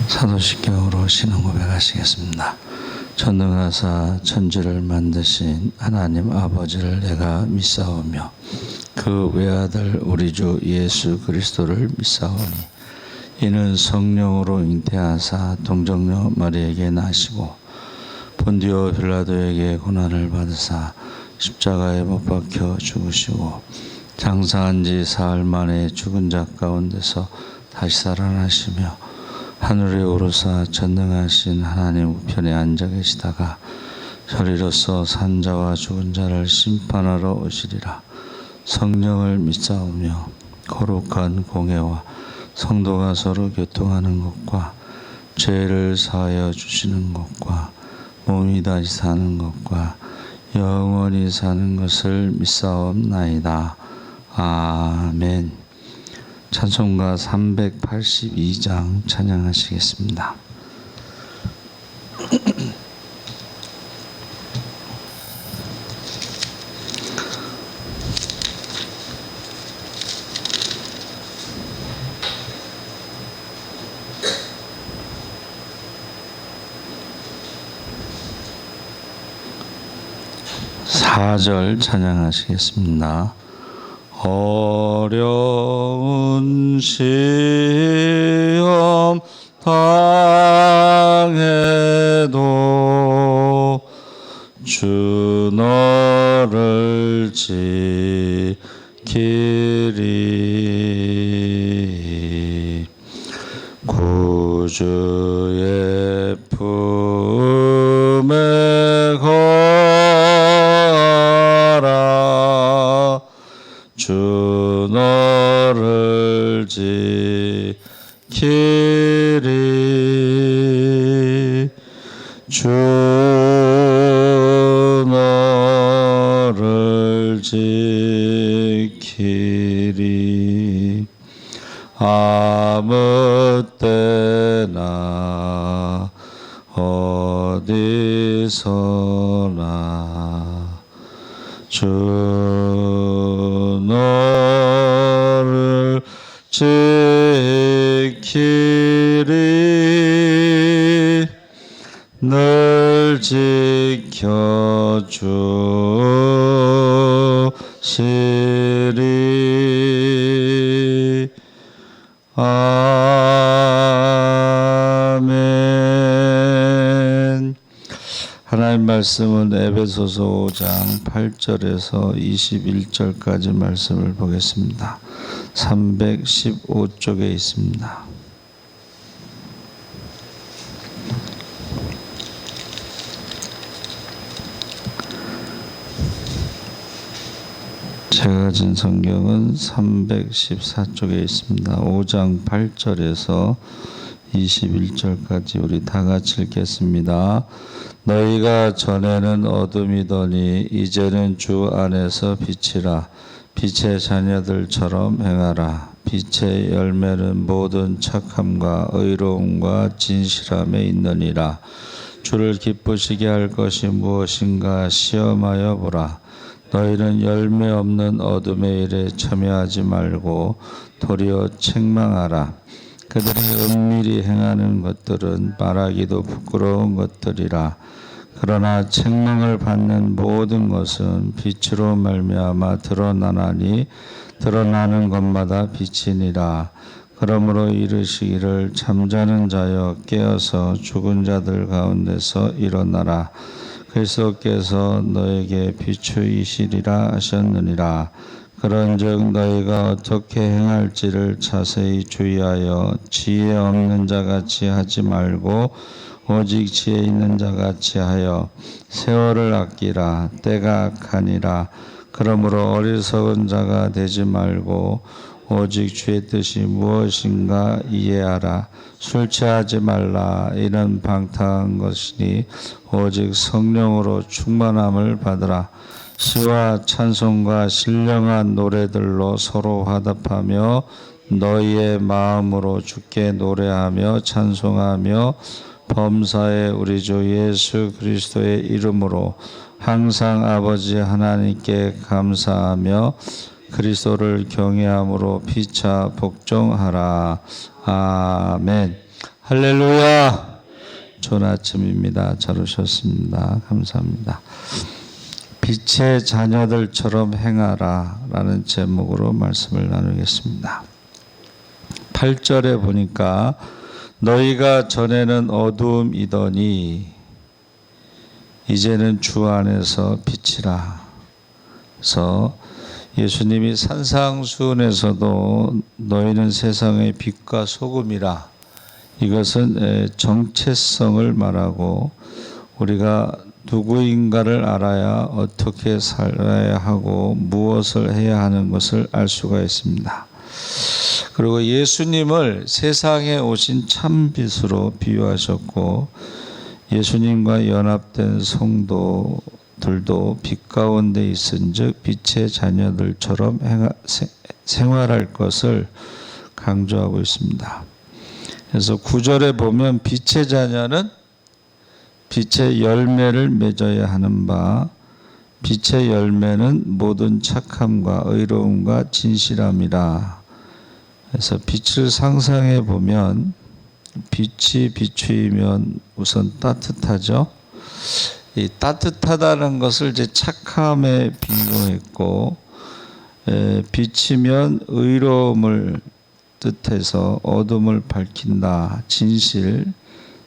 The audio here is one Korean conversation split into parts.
사도신경으로 신앙 고백하시겠습니다. 전능하사 천지를 만드신 하나님 아버지를 내가 믿사오며 그 외아들 우리 주 예수 그리스도를 믿사오니 이는 성령으로 잉태하사 동정녀 마리에게 나시고 본디오 빌라도에게 고난을 받으사 십자가에 못 박혀 죽으시고 장사한 지 사흘 만에 죽은 자 가운데서 다시 살아나시며 하늘에 오르사 전능하신 하나님 우편에 앉아 계시다가 저리로서 산자와 죽은 자를 심판하러 오시리라. 성령을 믿사오며 거룩한 공회와 성도가 서로 교통하는 것과 죄를 사하여 주시는 것과 몸이 다시 사는 것과 영원히 사는 것을 믿사옵나이다. 아멘. 찬송가 382장 찬양하시겠습니다. 사절 찬양하시겠습니다. 어려운 시험 당해도 주 너를 지키리. 구주의 품에 거하라. 주 너를 지키리. 주 너를 지키리. 아무 때나 어디서나 주 너를 지키리. 늘 지켜주시리. 아멘. 하나님 말씀은 에베소서 5장 8절에서 21절까지 말씀을 보겠습니다. 315쪽에 있습니다. 제가 가진 성경은 314쪽에 있습니다. 5장 8절에서 21절까지 우리 다 같이 읽겠습니다. 너희가 전에는 어둠이더니 이제는 주 안에서 빛이라. 빛의 자녀들처럼 행하라. 빛의 열매는 모든 착함과 의로움과 진실함에 있느니라. 주를 기쁘시게 할 것이 무엇인가 시험하여 보라. 너희는 열매 없는 어둠의 일에 참여하지 말고 도리어 책망하라. 그들이 은밀히 행하는 것들은 말하기도 부끄러운 것들이라. 그러나 책망을 받는 모든 것은 빛으로 말미암아 드러나나니 드러나는 것마다 빛이니라. 그러므로 이르시기를 잠자는 자여 깨어서 죽은 자들 가운데서 일어나라. 그리스도께서 너에게 비추이시리라 하셨느니라. 그런즉 너희가 어떻게 행할지를 자세히 주의하여 지혜 없는 자같이 하지 말고 오직 지혜 있는 자같이 하여 세월을 아끼라. 때가 악하니라. 그러므로 어리석은 자가 되지 말고 오직 주의 뜻이 무엇인가 이해하라. 술 취하지 말라. 이는 방탕한 것이니 오직 성령으로 충만함을 받으라. 시와 찬송과 신령한 노래들로 서로 화답하며 너희의 마음으로 주께 노래하며 찬송하며 범사의 우리 주 예수 그리스도의 이름으로 항상 아버지 하나님께 감사하며 그리스도를 경외함으로 피차 복종하라. 아멘. 할렐루야. 좋은 아침입니다. 잘 오셨습니다. 감사합니다. 빛의 자녀들처럼 행하라 라는 제목으로 말씀을 나누겠습니다. 8절에 보니까 너희가 전에는 어두움이더니 이제는 주 안에서 빛이라. 그래서 예수님이 산상수훈에서도 너희는 세상의 빛과 소금이라, 이것은 정체성을 말하고 우리가 누구인가를 알아야 어떻게 살아야 하고 무엇을 해야 하는 것을 알 수가 있습니다. 그리고 예수님을 세상에 오신 참빛으로 비유하셨고, 예수님과 연합된 성도들도 빛 가운데 있은즉 빛의 자녀들처럼 생활할 것을 강조하고 있습니다. 그래서 9절에 보면 빛의 자녀는 빛의 열매를 맺어야 하는 바, 빛의 열매는 모든 착함과 의로움과 진실함이라. 그래서 빛을 상상해 보면 빛이 비추이면 우선 따뜻하죠. 이 따뜻하다는 것을 이제 착함에 비유했고, 비치면 의로움을 뜻해서 어둠을 밝힌다, 진실,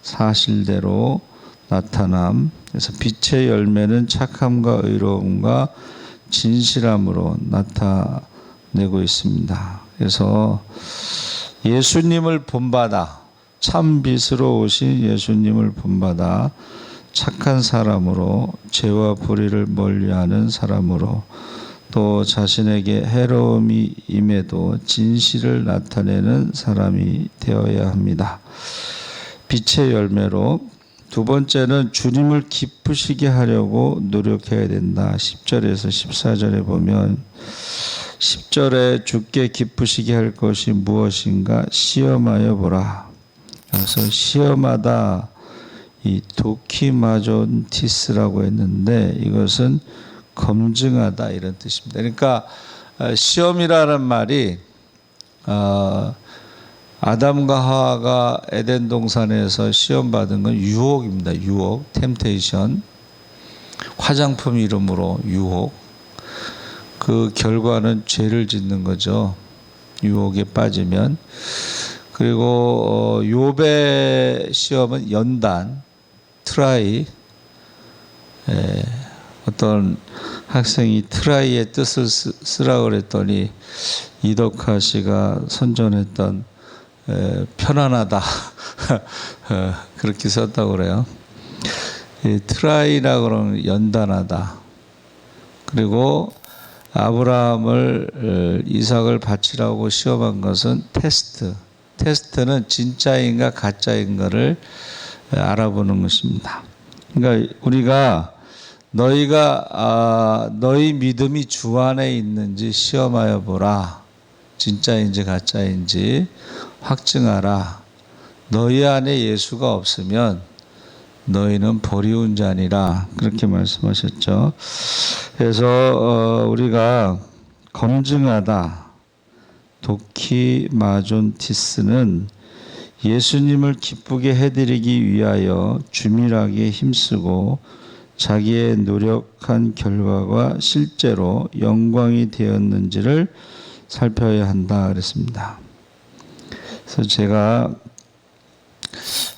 사실대로 나타남. 그래서 빛의 열매는 착함과 의로움과 진실함으로 나타내고 있습니다. 그래서 예수님을 본받아, 참 빛으로 오신 예수님을 본받아 착한 사람으로, 죄와 불의를 멀리하는 사람으로, 또 자신에게 해로움이 임해도 진실을 나타내는 사람이 되어야 합니다. 빛의 열매로. 두 번째는 주님을 기쁘시게 하려고 노력해야 된다. 10절에서 14절에 보면 10절에 주께 기쁘시게 할 것이 무엇인가 시험하여 보라. 그래서 시험하다, 이 도키마존티스라고 했는데 이것은 검증하다 이런 뜻입니다. 그러니까 시험이라는 말이 아담과 하와가 에덴 동산에서 시험받은 건 유혹입니다. 유혹, 템테이션, 화장품 이름으로 유혹. 그 결과는 죄를 짓는 거죠. 유혹에 빠지면. 그리고 욥의 시험은 연단, 트라이. 어떤 학생이 트라이의 뜻을 쓰라고 그랬더니 이덕화 씨가 선전했던 편안하다 그렇게 썼다고 그래요. 트라이라고 그러면 연단하다. 그리고 아브라함을 이삭을 바치라고 시험한 것은 테스트. 테스트는 진짜인가 가짜인가를 알아보는 것입니다. 그러니까 우리가 너희가 너희 믿음이 주 안에 있는지 시험하여 보라. 진짜인지 가짜인지 확증하라. 너희 안에 예수가 없으면 너희는 버리운 자니라. 그렇게 말씀하셨죠. 그래서 우리가 검증하다, 도키마존티스는 예수님을 기쁘게 해드리기 위하여 주밀하게 힘쓰고 자기의 노력한 결과가 실제로 영광이 되었는지를 살펴야 한다 그랬습니다. 그래서 제가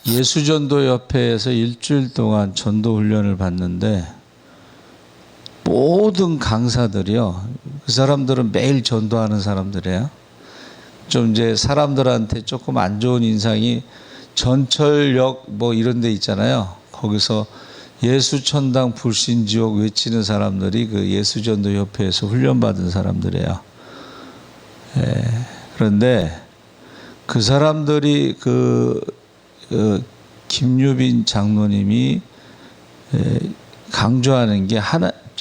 예수전도협회에서 일주일 동안 전도 훈련을 받는데 모든 강사들이요, 그 사람들은 매일 전도하는 사람들이에요. 좀 이제 사람들한테 조금 안 좋은 인상이 전철역 뭐 이런 데 있잖아요. 거기서 예수천당 불신지옥 외치는 사람들이 그 예수전도협회에서 훈련받은 사람들이에요. 그런데 그 사람들이 김유빈 장로님이 강조하는 게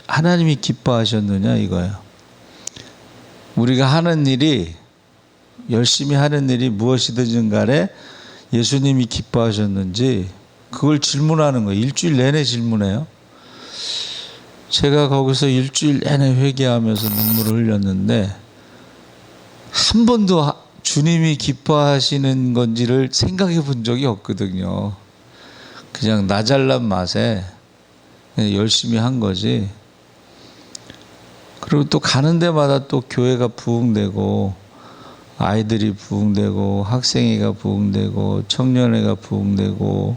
하나님이 기뻐하셨느냐 이거예요. 우리가 하는 일이, 열심히 하는 일이 무엇이든 간에 예수님이 기뻐하셨는지 그걸 질문하는 거예요. 일주일 내내 질문해요. 제가 거기서 일주일 내내 회개하면서 눈물을 흘렸는데 한 번도 주님이 기뻐하시는 건지를 생각해 본 적이 없거든요. 그냥 나 잘난 맛에 그냥 열심히 한 거지. 그리고 또 가는 데마다 또 교회가 부흥되고, 아이들이 부흥되고, 학생회가 부흥되고, 청년회가 부흥되고,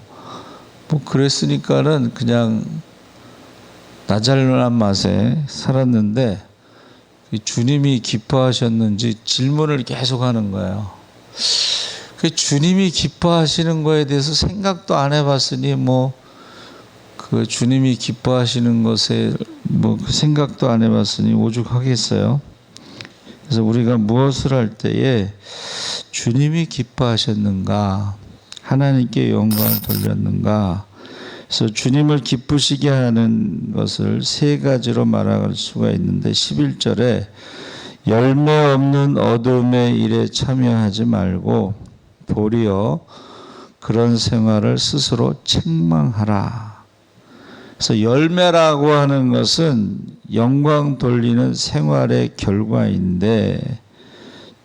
뭐 그랬으니까는 그냥 나 잘난 맛에 살았는데, 주님이 기뻐하셨는지 질문을 계속 하는 거예요. 그 주님이 기뻐하시는 거에 대해서 생각도 안 해봤으니 그 주님이 기뻐하시는 것에 생각도 안 해봤으니 오죽하겠어요. 그래서 우리가 무엇을 할 때에 주님이 기뻐하셨는가, 하나님께 영광을 돌렸는가. 그래서 주님을 기쁘시게 하는 것을 세 가지로 말할 수가 있는데, 11절에 열매 없는 어둠의 일에 참여하지 말고 도리어 그런 생활을 스스로 책망하라. 그래서 열매라고 하는 것은 영광 돌리는 생활의 결과인데,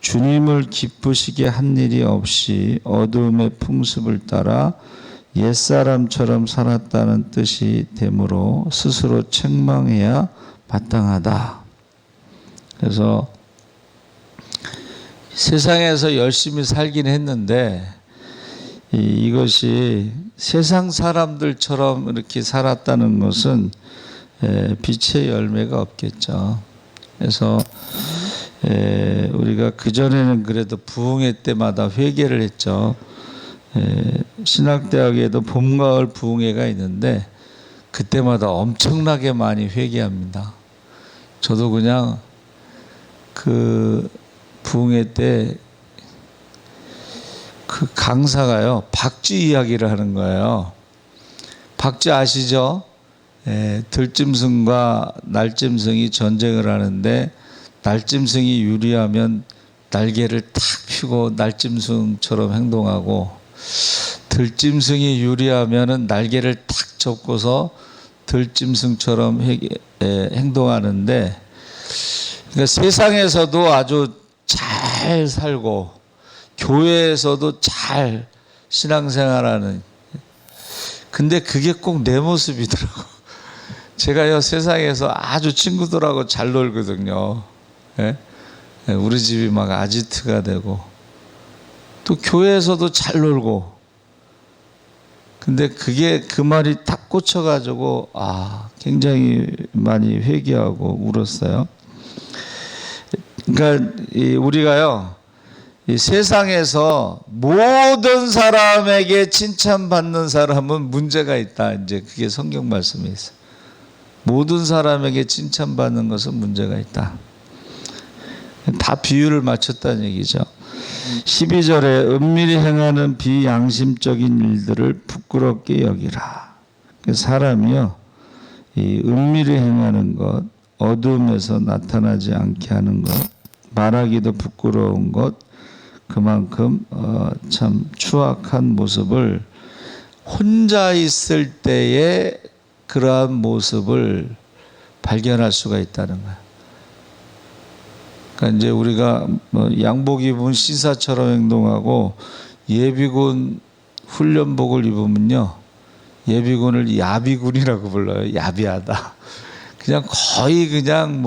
주님을 기쁘시게 한 일이 없이 어둠의 풍습을 따라 옛사람처럼 살았다는 뜻이 되므로 스스로 책망해야 마땅하다. 그래서 세상에서 열심히 살긴 했는데, 이것이 세상 사람들처럼 이렇게 살았다는 것은 빛의 열매가 없겠죠. 그래서 우리가 그전에는 그래도 부흥회 때마다 회개를 했죠. 신학대학에도 봄, 가을 부흥회가 있는데 그때마다 엄청나게 많이 회개합니다. 저도 그냥 그 부흥회 때 그 강사가요, 박쥐 이야기를 하는 거예요. 박쥐 아시죠? 들짐승과 날짐승이 전쟁을 하는데, 날짐승이 유리하면 날개를 탁 펴고 날짐승처럼 행동하고, 들짐승이 유리하면 날개를 탁 접고서 들짐승처럼 행동하는데, 그러니까 세상에서도 아주 잘 살고 교회에서도 잘 신앙생활하는, 근데 그게 꼭 내 모습이더라고. 제가요, 세상에서 아주 친구들하고 잘 놀거든요. 우리 집이 막 아지트가 되고, 또 교회에서도 잘 놀고, 근데 그게 그 말이 딱 꽂혀가지고 굉장히 많이 회개하고 울었어요. 그러니까 우리가요, 이 세상에서 모든 사람에게 칭찬받는 사람은 문제가 있다. 이제 그게 성경 말씀이 있어요. 모든 사람에게 칭찬받는 것은 문제가 있다. 다 비유를 맞췄다는 얘기죠. 12절에 은밀히 행하는 비양심적인 일들을 부끄럽게 여기라. 사람이요, 이 은밀히 행하는 것, 어둠에서 나타나지 않게 하는 것, 말하기도 부끄러운 것, 그만큼 참 추악한 모습을, 혼자 있을 때의 그러한 모습을 발견할 수가 있다는 거예요. 그러니까 이제 우리가 양복 입은 신사처럼 행동하고 예비군 훈련복을 입으면요, 예비군을 야비군이라고 불러요. 야비하다. 그냥 거의 그냥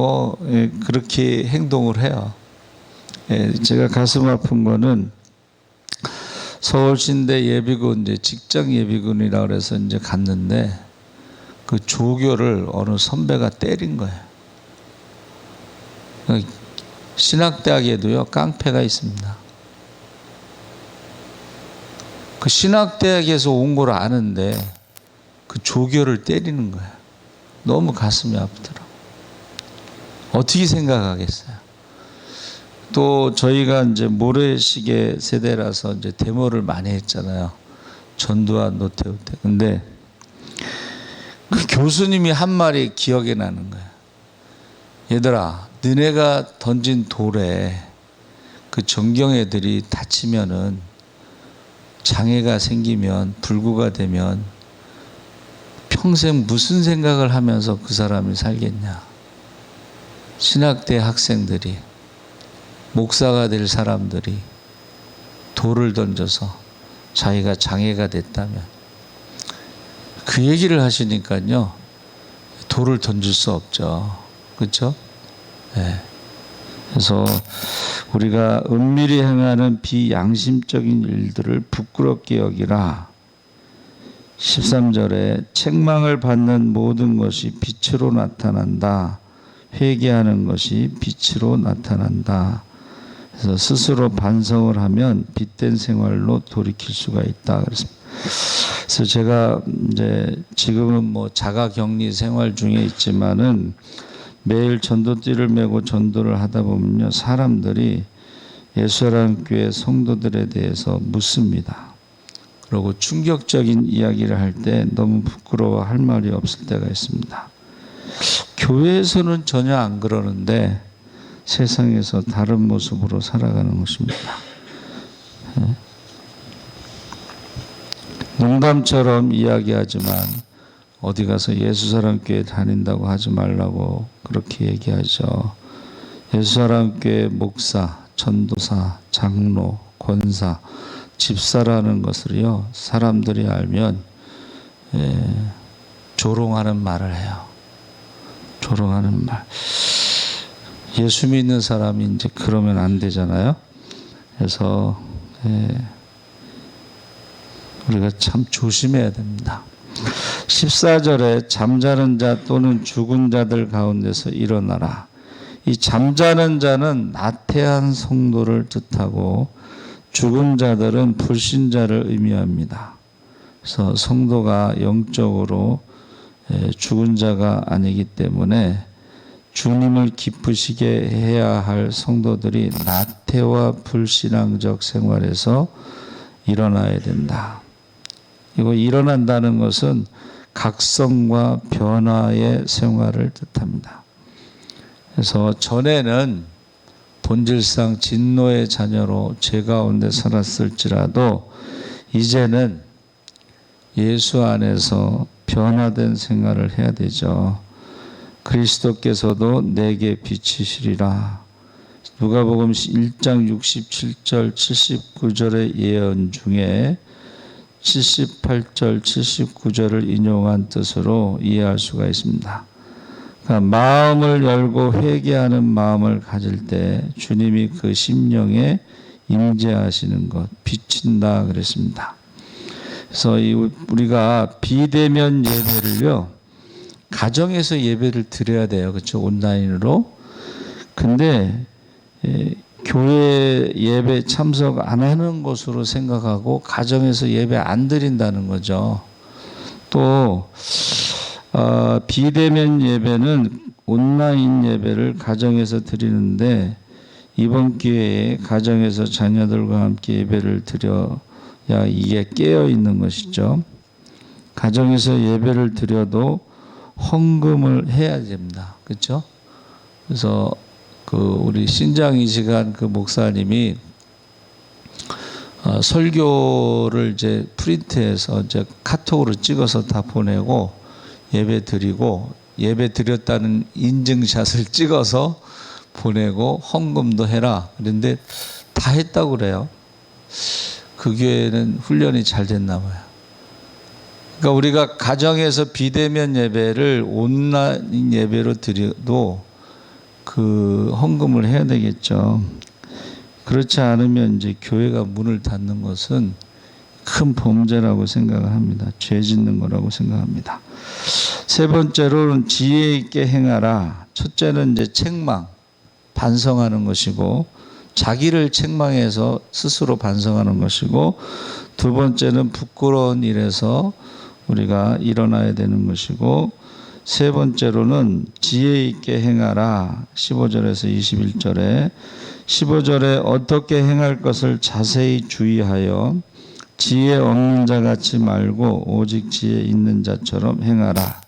그렇게 행동을 해요. 제가 가슴 아픈 거는 서울신대 예비군, 이제 직장 예비군이라 그래서 이제 갔는데, 그 조교를 어느 선배가 때린 거예요. 신학대학에도요, 깡패가 있습니다. 그 신학대학에서 온 걸 아는데 그 조교를 때리는 거예요. 너무 가슴이 아프더라고요. 어떻게 생각하겠어요? 또 저희가 이제 모래시계 세대라서 이제 데모를 많이 했잖아요. 전두환, 노태우 때. 근데 그 교수님이 한 말이 기억에 나는 거예요. 얘들아, 너네가 던진 돌에 그 전경애들이 다치면은, 장애가 생기면, 불구가 되면 평생 무슨 생각을 하면서 그 사람이 살겠냐. 신학대 학생들이, 목사가 될 사람들이 돌을 던져서 자기가 장애가 됐다면 그 얘기를 하시니까요. 돌을 던질 수 없죠. 그렇죠? 네. 그래서 우리가 은밀히 행하는 비양심적인 일들을 부끄럽게 여기라. 13절에 책망을 받는 모든 것이 빛으로 나타난다. 회개하는 것이 빛으로 나타난다. 그래서 스스로 반성을 하면 빛된 생활로 돌이킬 수가 있다. 그래서 제가 이제 지금은 뭐 자가격리 생활 중에 있지만은 매일 전도띠를 메고 전도를 하다 보면요, 사람들이 예수사랑교회 성도들에 대해서 묻습니다. 그리고 충격적인 이야기를 할 때 너무 부끄러워 할 말이 없을 때가 있습니다. 교회에서는 전혀 안 그러는데 세상에서 다른 모습으로 살아가는 것입니다. 농담처럼 이야기하지만 어디 가서 예수사랑교회 다닌다고 하지 말라고 그렇게 얘기하죠. 예수사랑교회 목사, 전도사, 장로, 권사, 집사라는 것을요, 사람들이 알면 조롱하는 말을 해요. 조롱하는 말. 예수 믿는 사람이 이제 그러면 안 되잖아요. 그래서 우리가 참 조심해야 됩니다. 14절에 잠자는 자 또는 죽은 자들 가운데서 일어나라. 이 잠자는 자는 나태한 성도를 뜻하고 죽은 자들은 불신자를 의미합니다. 그래서 성도가 영적으로 죽은 자가 아니기 때문에 주님을 기쁘시게 해야 할 성도들이 나태와 불신앙적 생활에서 일어나야 된다. 이거 일어난다는 것은 각성과 변화의 생활을 뜻합니다. 그래서 전에는 본질상 진노의 자녀로 죄 가운데 살았을지라도 이제는 예수 안에서 변화된 생활을 해야 되죠. 그리스도께서도 내게 비치시리라. 누가복음 1장 67절 79절의 예언 중에 78절 79절을 인용한 뜻으로 이해할 수가 있습니다. 그러니까 마음을 열고 회개하는 마음을 가질 때 주님이 그 심령에 임재하시는 것, 비친다 그랬습니다. 그래서 우리가 비대면 예배를요, 가정에서 예배를 드려야 돼요. 그렇죠? 온라인으로. 근데 교회 예배 참석 안 하는 것으로 생각하고 가정에서 예배 안 드린다는 거죠. 또 비대면 예배는 온라인 예배를 가정에서 드리는데 이번 기회에 가정에서 자녀들과 함께 예배를 드려야 이게 깨어 있는 것이죠. 가정에서 예배를 드려도 헌금을 해야 됩니다. 그렇죠? 그래서 우리 신장 이 시간 그 목사님이 설교를 이제 프린트해서 이제 카톡으로 찍어서 다 보내고 예배 드리고 예배 드렸다는 인증샷을 찍어서 보내고 헌금도 해라. 그런데 다 했다고 그래요. 그 교회는 훈련이 잘 됐나 봐요. 그러니까 우리가 가정에서 비대면 예배를 온라인 예배로 드려도 그 헌금을 해야 되겠죠. 그렇지 않으면 이제 교회가 문을 닫는 것은 큰 범죄라고 생각을 합니다. 죄 짓는 거라고 생각합니다. 세 번째로는 지혜 있게 행하라. 첫째는 이제 책망, 반성하는 것이고, 자기를 책망해서 스스로 반성하는 것이고, 두 번째는 부끄러운 일에서 우리가 일어나야 되는 것이고, 세 번째로는 지혜 있게 행하라. 15절에서 21절에 15절에 어떻게 행할 것을 자세히 주의하여 지혜 없는 자 같이 말고 오직 지혜 있는 자처럼 행하라.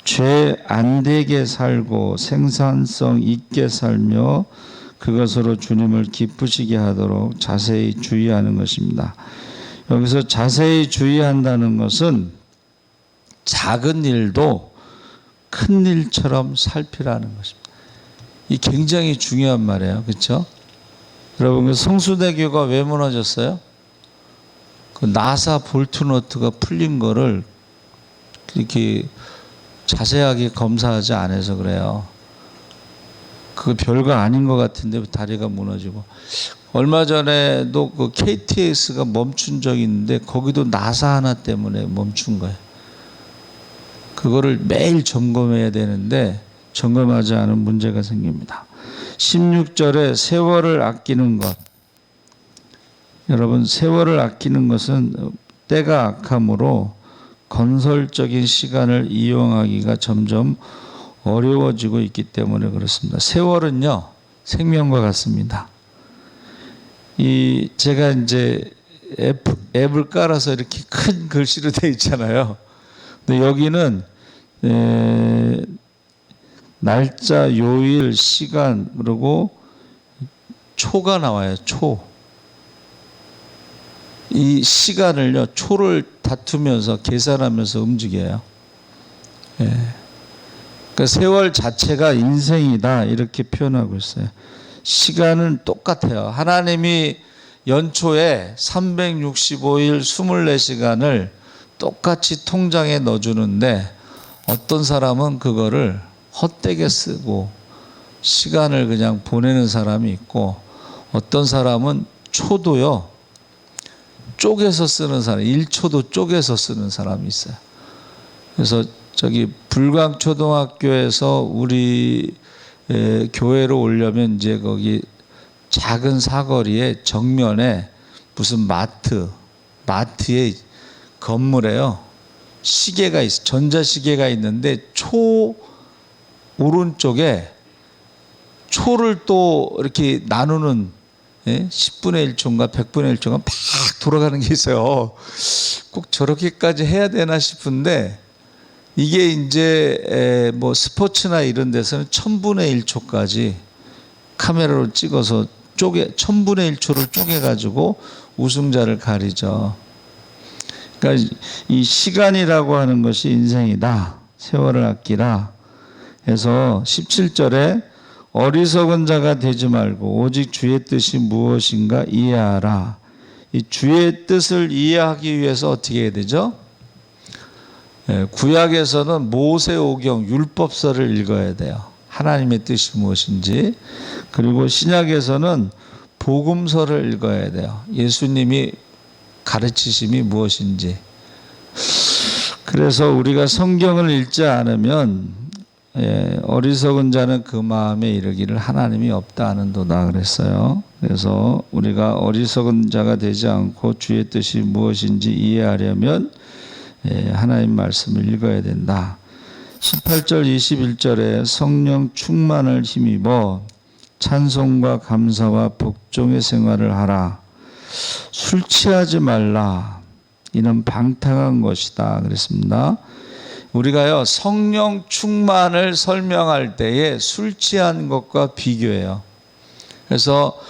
죄 안 되게 살고 생산성 있게 살며 그것으로 주님을 기쁘시게 하도록 자세히 주의하는 것입니다. 여기서 자세히 주의한다는 것은 작은 일도 큰 일처럼 살피라는 것입니다. 이 굉장히 중요한 말이에요. 그렇죠? 여러분, 그 성수대교가 왜 무너졌어요? 그 나사 볼트너트가 풀린 거를 이렇게 자세하게 검사하지 않아서 그래요. 그거 별거 아닌 것 같은데 다리가 무너지고. 얼마 전에도 그 KTX가 멈춘 적이 있는데 거기도 나사 하나 때문에 멈춘 거예요. 그거를 매일 점검해야 되는데 점검하지 않은 문제가 생깁니다. 16절에 세월을 아끼는 것. 여러분, 세월을 아끼는 것은 때가 악함으로 건설적인 시간을 이용하기가 점점 어려워지고 있기 때문에 그렇습니다. 세월은요, 생명과 같습니다. 제가 이제 앱을 깔아서 이렇게 큰 글씨로 되어 있잖아요. 근데 여기는 날짜, 요일, 시간, 그리고 초가 나와요. 초. 이 시간을요, 초를 다투면서 계산하면서 움직여요. 그러니까 세월 자체가 인생이다, 이렇게 표현하고 있어요. 시간은 똑같아요. 하나님이 연초에 365일 24시간을 똑같이 통장에 넣어주는데 어떤 사람은 그거를 헛되게 쓰고 시간을 그냥 보내는 사람이 있고, 어떤 사람은 초도요, 쪼개서 쓰는 사람, 1초도 쪼개서 쓰는 사람이 있어요. 그래서 저기 불광초등학교에서 우리 교회로 오려면 이제 거기 작은 사거리에 정면에 무슨 마트에 건물에요, 시계가 있어, 전자시계가 있는데 초 오른쪽에 초를 또 이렇게 나누는 10분의 1초인가 100분의 1초인가 막 돌아가는 게 있어요. 꼭 저렇게까지 해야 되나 싶은데, 이게 이제 뭐 스포츠나 이런 데서는 1000분의 1초까지 카메라로 찍어서 1000분의 1초를 쪼개가지고 우승자를 가리죠. 그러니까 이 시간이라고 하는 것이 인생이다. 세월을 아끼라. 해서 17절에 어리석은 자가 되지 말고 오직 주의 뜻이 무엇인가 이해하라. 이 주의 뜻을 이해하기 위해서 어떻게 해야 되죠? 구약에서는 모세오경 율법서를 읽어야 돼요. 하나님의 뜻이 무엇인지. 그리고 신약에서는 복음서를 읽어야 돼요. 예수님이 가르치심이 무엇인지. 그래서 우리가 성경을 읽지 않으면 어리석은 자는 그 마음에 이르기를 하나님이 없다 하는도다 그랬어요. 그래서 우리가 어리석은 자가 되지 않고 주의 뜻이 무엇인지 이해하려면 하나님 말씀을 읽어야 된다. 18절 21절에 성령 충만을 힘입어 찬송과 감사와 복종의 생활을 하라. 술 취하지 말라. 이는 방탕한 것이다 그랬습니다. 우리가요, 성령 충만을 설명할 때에 술 취한 것과 비교해요. 그래서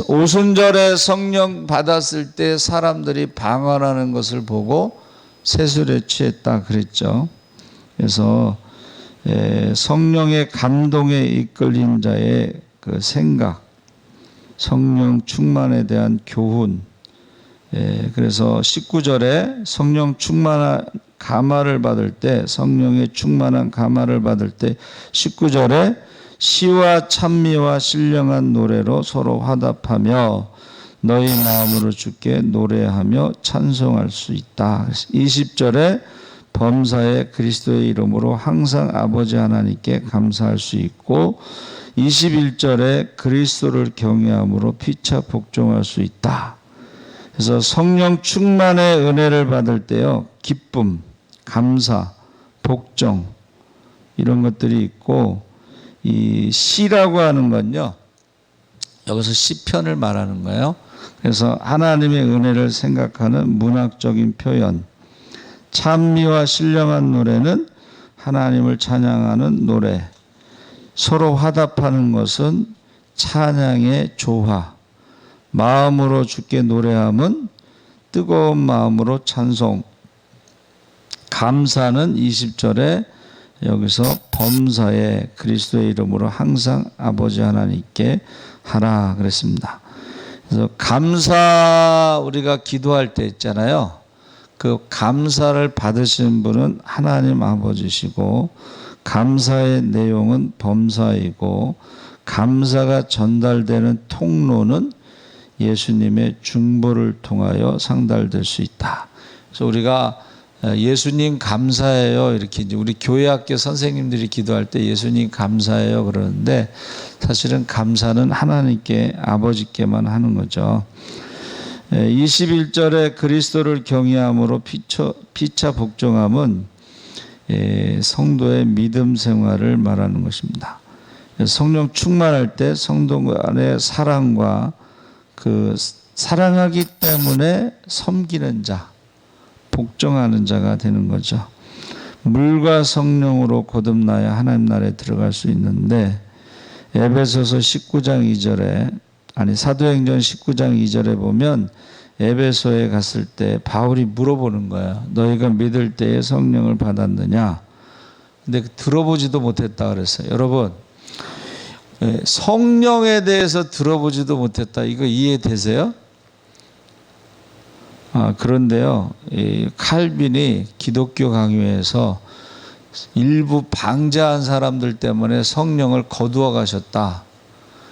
오순절에 성령 받았을 때 사람들이 방언하는 것을 보고 세술에 취했다 그랬죠. 그래서 성령의 감동에 이끌린 자의 그 생각, 성령 충만에 대한 교훈. 그래서 19절에 성령 충만한 감화를 받을 때, 성령의 충만한 감화를 받을 때 19절에 시와 찬미와 신령한 노래로 서로 화답하며 너희 마음으로 주께 노래하며 찬송할 수 있다. 20절에 범사에 그리스도의 이름으로 항상 아버지 하나님께 감사할 수 있고, 21절에 그리스도를 경외함으로 피차 복종할 수 있다. 그래서 성령 충만의 은혜를 받을 때요, 기쁨, 감사, 복종 이런 것들이 있고, 이 시라고 하는 건요, 여기서 시편을 말하는 거예요. 그래서 하나님의 은혜를 생각하는 문학적인 표현. 찬미와 신령한 노래는 하나님을 찬양하는 노래. 서로 화답하는 것은 찬양의 조화. 마음으로 주께 노래함은 뜨거운 마음으로 찬송. 감사는 20절에 여기서 범사에 그리스도의 이름으로 항상 아버지 하나님께 하라 그랬습니다. 그래서 감사 우리가 기도할 때 있잖아요. 그 감사를 받으시는 분은 하나님 아버지시고 감사의 내용은 범사이고 감사가 전달되는 통로는 예수님의 중보를 통하여 상달될 수 있다. 그래서 우리가 예수님 감사해요 이렇게 이제 우리 교회학교 선생님들이 기도할 때 예수님 감사해요 그러는데 사실은 감사는 하나님께 아버지께만 하는 거죠. 21절에 그리스도를 경외함으로 피차 복종함은 성도의 믿음 생활을 말하는 것입니다. 성령 충만할 때 성도 간의 사랑과 그 사랑하기 때문에 섬기는 자, 복종하는 자가 되는 거죠. 물과 성령으로 거듭나야 하나님 나라에 들어갈 수 있는데 에베소서 19장 2절에 사도행전 19장 2절에 보면 에베소에 갔을 때 바울이 물어보는 거예요. 너희가 믿을 때에 성령을 받았느냐? 근데 들어보지도 못했다 그랬어요. 여러분, 성령에 대해서 들어보지도 못했다. 이거 이해되세요? 그런데요, 칼빈이 기독교 강요에서 일부 방자한 사람들 때문에 성령을 거두어 가셨다.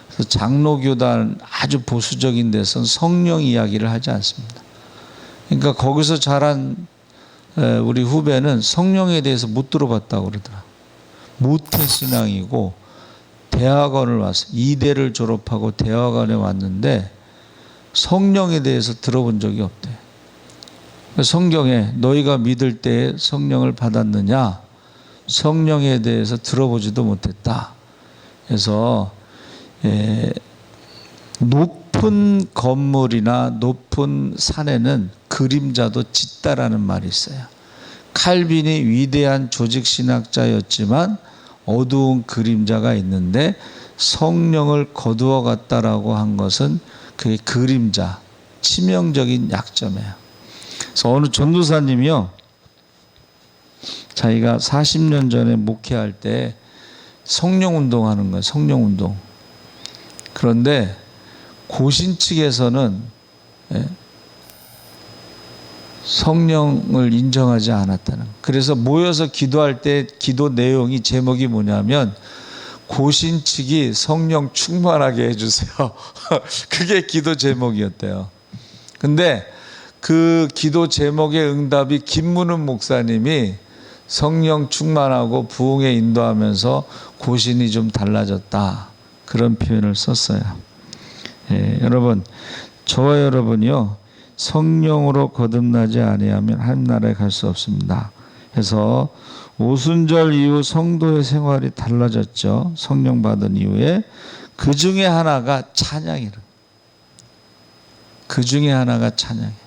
그래서 장로교단 아주 보수적인 데서는 성령 이야기를 하지 않습니다. 그러니까 거기서 자란 우리 후배는 성령에 대해서 못 들어봤다고 그러더라. 모태신앙이고 대학원을 왔어. 이대를 졸업하고 대학원에 왔는데 성령에 대해서 들어본 적이 없대. 성경에 너희가 믿을 때에 성령을 받았느냐? 성령에 대해서 들어보지도 못했다. 그래서 높은 건물이나 높은 산에는 그림자도 짙다라는 말이 있어요. 칼빈이 위대한 조직신학자였지만 어두운 그림자가 있는데 성령을 거두어 갔다라고 한 것은 그게 그림자, 치명적인 약점이에요. 그래서 어느 전도사님이요, 자기가 40년 전에 목회할 때 성령운동 하는 거예요. 성령운동. 그런데 고신 측에서는 성령을 인정하지 않았다는. 그래서 모여서 기도할 때 기도 내용이 제목이 뭐냐면 고신 측이 성령 충만하게 해주세요. 그게 기도 제목이었대요. 근데 그 기도 제목의 응답이 김문은 목사님이 성령 충만하고 부흥에 인도하면서 고신이 좀 달라졌다. 그런 표현을 썼어요. 여러분, 저와 여러분이요, 성령으로 거듭나지 아니하면 하나님 나라에 갈 수 없습니다. 그래서 오순절 이후 성도의 생활이 달라졌죠. 성령 받은 이후에 그 중에 하나가 찬양이라. 그 중에 하나가 찬양이에요.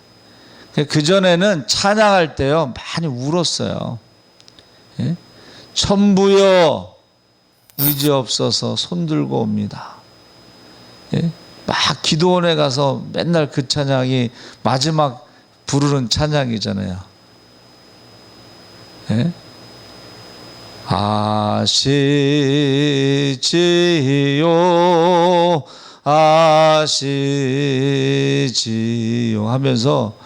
그 전에는 찬양할 때요 많이 울었어요. 천부여 의지 없어서 손들고 옵니다. 막 기도원에 가서 맨날 그 찬양이 마지막 부르는 찬양이잖아요. 아시지요 아시지요 하면서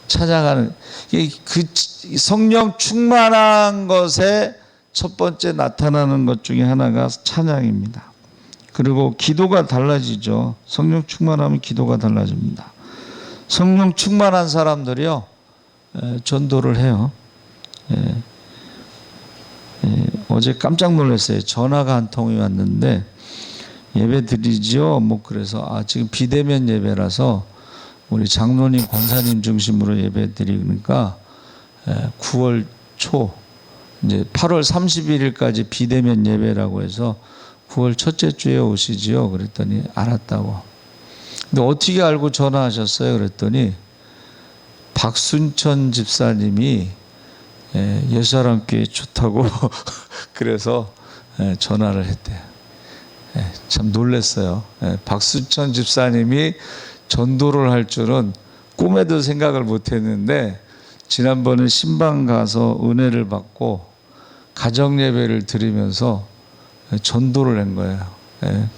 찬양하는 그 성령 충만한 것에 첫 번째 나타나는 것 중에 하나가 찬양입니다. 그리고 기도가 달라지죠. 성령 충만하면 기도가 달라집니다. 성령 충만한 사람들이요 전도를 해요. 어제 깜짝 놀랐어요. 전화가 한 통이 왔는데 예배 드리죠. 뭐 그래서 지금 비대면 예배라서 우리 장로님, 권사님 중심으로 예배 드리니까 9월 초 이제 8월 31일까지 비대면 예배라고 해서 9월 첫째 주에 오시지요. 그랬더니 알았다고. 근데 어떻게 알고 전화하셨어요? 그랬더니 박순천 집사님이 옛사람께 좋다고 그래서 전화를 했대요. 참 놀랐어요. 박순천 집사님이 전도를 할 줄은 꿈에도 생각을 못했는데 지난번에 신방 가서 은혜를 받고 가정 예배를 드리면서 전도를 한 거예요.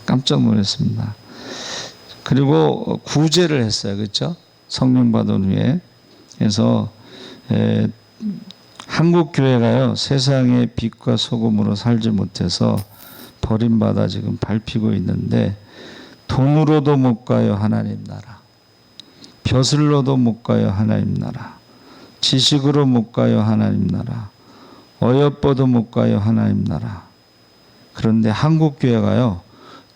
깜짝 놀랐습니다. 그리고 구제를 했어요. 그렇죠? 성령 받은 후에. 그래서 한국 교회가요, 세상의 빛과 소금으로 살지 못해서 버림받아 지금 밟히고 있는데, 돈으로도 못 가요, 하나님 나라. 벼슬로도 못 가요, 하나님 나라. 지식으로 못 가요, 하나님 나라. 어여뻐도 못 가요, 하나님 나라. 그런데 한국 교회가요,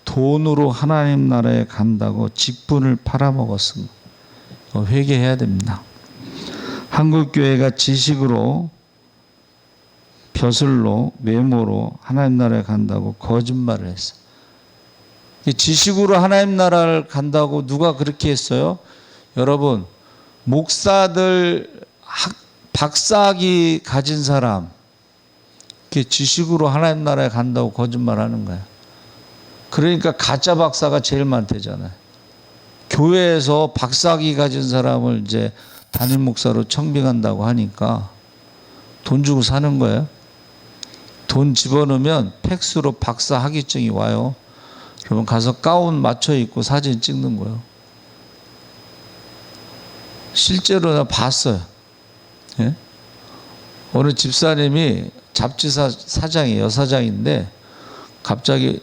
돈으로 하나님 나라에 간다고 직분을 팔아먹었습니다. 회개해야 됩니다. 한국 교회가 지식으로, 벼슬로, 외모로 하나님 나라에 간다고 거짓말을 했어요. 지식으로 하나님 나라를 간다고 누가 그렇게 했어요? 여러분, 목사들 박사학위 가진 사람, 지식으로 하나님 나라에 간다고 거짓말하는 거예요. 그러니까 가짜 박사가 제일 많대잖아요. 교회에서 박사학위 가진 사람을 이제 담임 목사로 청빙한다고 하니까 돈 주고 사는 거예요. 돈 집어넣으면 팩스로 박사 학위증이 와요. 그러면 가서 가운 맞춰 입고 사진 찍는 거예요. 실제로 나 봤어요. 예? 어느 집사님이 잡지사 사장이에요. 여사장인데 갑자기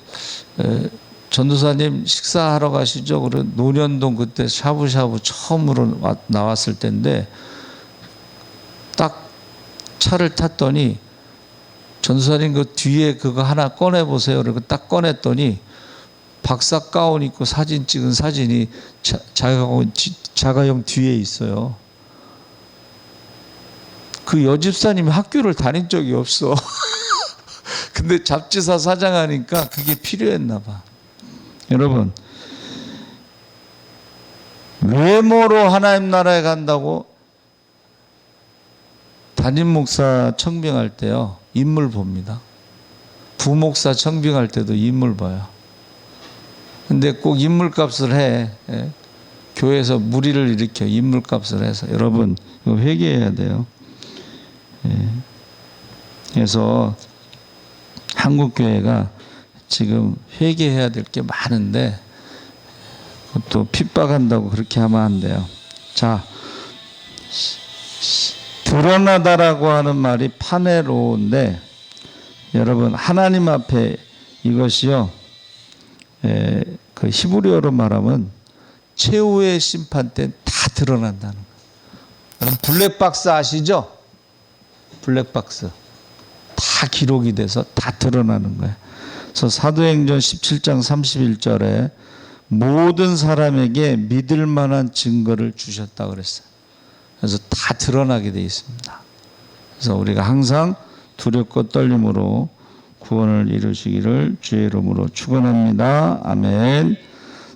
전도사님 식사하러 가시죠. 그래 논현동 그때 샤브샤브 처음으로 나왔을 때인데 딱 차를 탔더니 전도사님 그 뒤에 그거 하나 꺼내 보세요. 그리고 딱 꺼냈더니 박사 가운 입고 사진 찍은 사진이 자가용 뒤에 있어요. 그 여집사님이 학교를 다닌 적이 없어. 근데 잡지사 사장하니까 그게 필요했나 봐. 여러분, 외모로 하나님 나라에 간다고 담임 목사 청빙할 때요, 인물 봅니다. 부목사 청빙할 때도 인물 봐요. 근데 꼭 인물값을 해. 예? 교회에서 무리를 일으켜 인물값을 해서. 여러분, 이거 회개해야 돼요. 예. 그래서 한국 교회가 지금 회개해야 될 게 많은데 또 핍박한다고 그렇게 하면 안 돼요. 자, 드러나다라고 하는 말이 파네로인데, 여러분 하나님 앞에 이것이요, 그 히브리어로 말하면 최후의 심판 때 다 드러난다는 거예요. 여러분 블랙박스 아시죠? 블랙박스 다 기록이 돼서 다 드러나는 거예요. 그래서 사도행전 17장 31절에 모든 사람에게 믿을 만한 증거를 주셨다 그랬어요. 그래서 다 드러나게 돼 있습니다. 그래서 우리가 항상 두렵고 떨림으로 구원을 이루시기를 주의 이름으로 축원합니다. 아멘.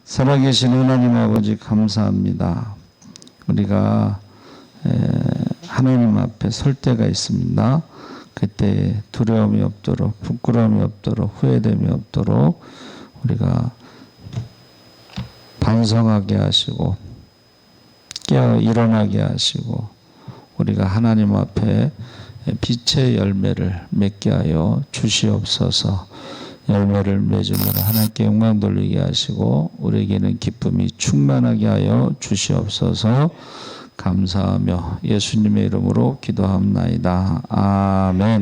살아계신 하나님 아버지 감사합니다. 우리가 하나님 앞에 설 때가 있습니다. 그때 두려움이 없도록, 부끄러움이 없도록, 후회됨이 없도록 우리가 반성하게 하시고 깨어 일어나게 하시고 우리가 하나님 앞에 빛의 열매를 맺게 하여 주시옵소서. 열매를 맺으므로 하나님께 영광 돌리게 하시고 우리에게는 기쁨이 충만하게 하여 주시옵소서. 감사하며 예수님의 이름으로 기도합나이다. 아멘.